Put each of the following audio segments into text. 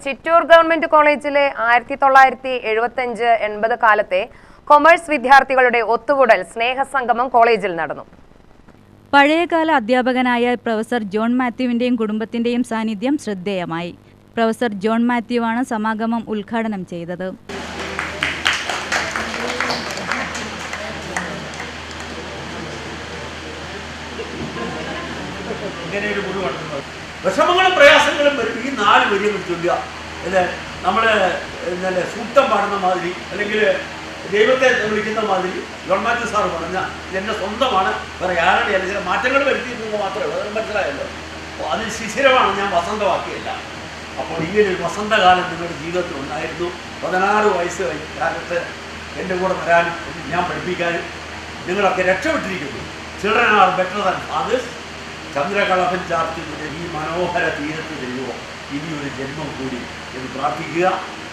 Chittur government കോളേജിലെ 1975-80 കാലത്തെ commerce വിദ്യാർത്ഥികളുടെ ഒത്തുകൂടൽ സ്നേഹസംഗമം കോളേജിൽ നടന്നു. പഴയകാല അധ്യാപകനായ പ്രൊഫസർ ജോൺ മാത്യുവിന്റെയും കുടുംബത്തിന്റെയും സാന്നിധ്യം ശ്രദ്ധേയമായി. പ്രൊഫസർ ജോൺ മാത്യുവാണ് സമാഗമം ഉദ്ഘാടനം ചെയ്തത്. വിഷമങ്ങളും പ്രയാസങ്ങളും വരും. ഈ 4 വരികൾ ചൊല്ലുക. നമ്മൾ സൂക്തം പാടുന്ന മാതിരി അല്ലെങ്കിൽ ദൈവത്തെ വിളിക്കുന്ന മാതിരി ജോൺ മാത്യു സാർ പറഞ്ഞ എൻ്റെ സ്വന്തമാണ്, വേറെ ആരുടെ അല്ല, ചില മാറ്റങ്ങൾ വരുത്തിയിരുന്നത് മാത്രമേ ഉള്ളൂ. അത് മനസ്സിലായല്ലോ. അതിൽ ശിശിരമാണ്, ഞാൻ വസന്തമാക്കിയല്ല. അപ്പോൾ ഇങ്ങനൊരു വസന്തകാലം നിങ്ങളുടെ ജീവിതത്തിൽ ഉണ്ടായിരുന്നു. 16 വയസ്സ് കാലത്ത് എൻ്റെ കൂടെ വരാനും ഞാൻ പഠിപ്പിക്കാനും നിങ്ങളൊക്കെ രക്ഷപ്പെട്ടിരിക്കുന്നു. Children are better than fathers. ചന്ദ്രകളഭൻ ചാർത്തിൻ്റെ ഈ മനോഹര തീരത്ത് തരുമോ ഇനിയൊരു ജന്മം കൂടി എന്ന് പ്രാർത്ഥിക്കുക.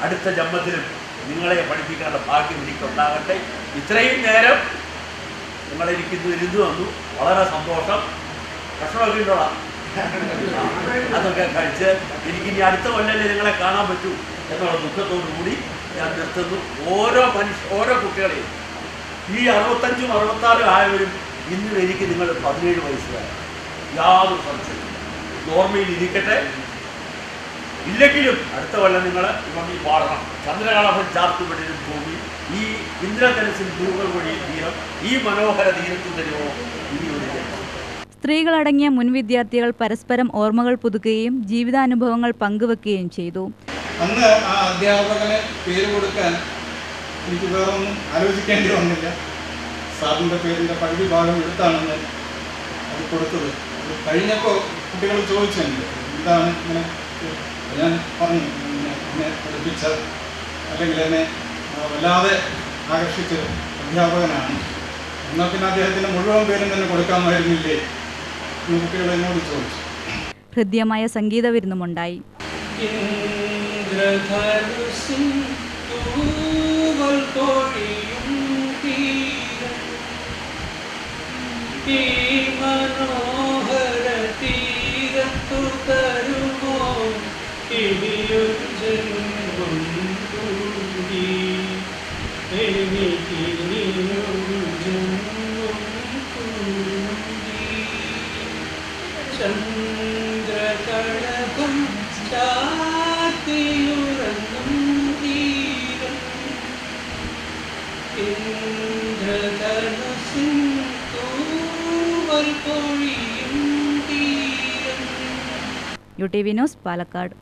അടുത്ത ജന്മത്തിലും നിങ്ങളെ പഠിപ്പിക്കാനുള്ള ഭാഗ്യം എനിക്കുണ്ടാകട്ടെ. ഇത്രയും നേരം നിങ്ങളെനിക്കിന്ന് ഇരുന്ന് വന്നു, വളരെ സന്തോഷം. ഭക്ഷണമൊക്കെ ഉണ്ടോളാം, അതൊക്കെ കഴിച്ച് എനിക്കിനി അടുത്ത കൊല്ലല്ലേ നിങ്ങളെ കാണാൻ പറ്റൂ എന്നുള്ള ദുഃഖത്തോടു കൂടി ഞാൻ നിർത്തുന്നു. ഓരോ കുട്ടികളെയും ഈ 65, 66 ആയവരും ഇന്നും എനിക്ക് നിങ്ങൾ 17 വയസ്സുകാരാണ്. യാതൊരു സംശയമില്ല. ഓർമ്മയിൽ ഇരിക്കട്ടെ. ഇല്ലെങ്കിലും അടുത്ത കൊല്ലം നിങ്ങൾ ഈ പാടണം. ചന്ദ്രകളഭൻ ചാർത്തുപെട്ടിരും ഭൂമി, ഈ ഇന്ദ്രധനുസിൽ ഭൂകൾ വഴി തീരം, ഈ മനോഹര തീരത്തിൽ തരുമോ ഇനിയൊരു ജന്മം. സ്ത്രീകളടങ്ങിയ മുൻ വിദ്യാർത്ഥികൾ പരസ്പരം ഓർമ്മകൾ പുതുക്കുകയും ജീവിതാനുഭവങ്ങൾ പങ്കുവെക്കുകയും ചെയ്തു. അന്ന് ആ അധ്യാപകന് പേര് കൊടുക്കാൻ എനിക്ക് വേറൊന്നും ആലോചിക്കേണ്ടി വന്നില്ല. സാറിൻ്റെ പേരിൻ്റെ പകുതി ഭാഗം എടുത്താണെന്ന് അത് കൊടുത്തത്. അത് കഴിഞ്ഞപ്പോൾ കുട്ടികൾ ചോദിച്ചെങ്കിൽ എന്താണ് ഇങ്ങനെ, ഞാൻ പറഞ്ഞു എന്നെ പഠിപ്പിച്ച അല്ലെങ്കിൽ എന്നെ വല്ലാതെ ആകർഷിച്ച അധ്യാപകനാണ്. എന്നാൽ പിന്നെ അദ്ദേഹത്തിന് മുഴുവൻ പേരും തന്നെ കൊടുക്കാമായിരുന്നില്ലേ എന്ന് കുട്ടികൾ എന്നോട് ചോദിച്ചു. ഹൃദ്യമായ സംഗീത വിരുന്നുമുണ്ടായി. ചന്ദ്രകളഭം ചാർത്തിയുറങ്ങും തീരം, ഇന്ദ്രധനുസിൻ തൂവൽ പൊഴിയും തീരം. UTV news, Palakkad.